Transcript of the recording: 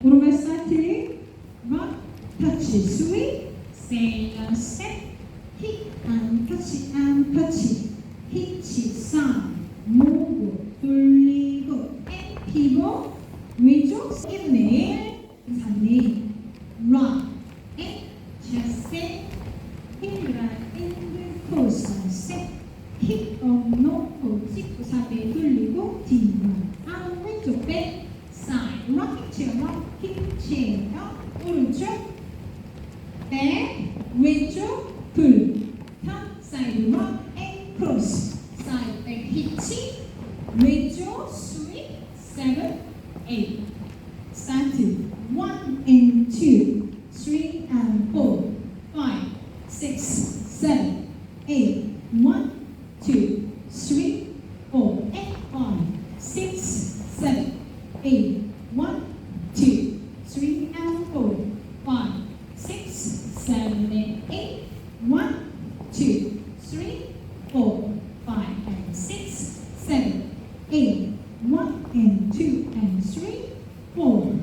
오른발 스타트, rock, touch, swing, sailor step, hit and touch, hitch, side, move, 돌리고, and pivot, 왼쪽, inhale, 3리, rock, and chest, heel right, and cross, step, hip on, 놓고, 찍고, 4배 돌리고, 뒤만, 아웃, 왼쪽, 백, side, rocking chair, rocking chair, 오른쪽, 백, 왼쪽, 불, 탑, side, rock, and cross, side, back, hitch, 왼쪽, swing, 7, 8, start to 1 and 2, 3 and 4, 5, 6, 7, 8, 1, 2, 3, 4, and 5, 6, 7, 8, 1, 2, 3 and 4, 5, 6, 7, and 8, 1, 2, 3, 4, 5, and 6, 7, 8, 1 and 2 and 3, 4,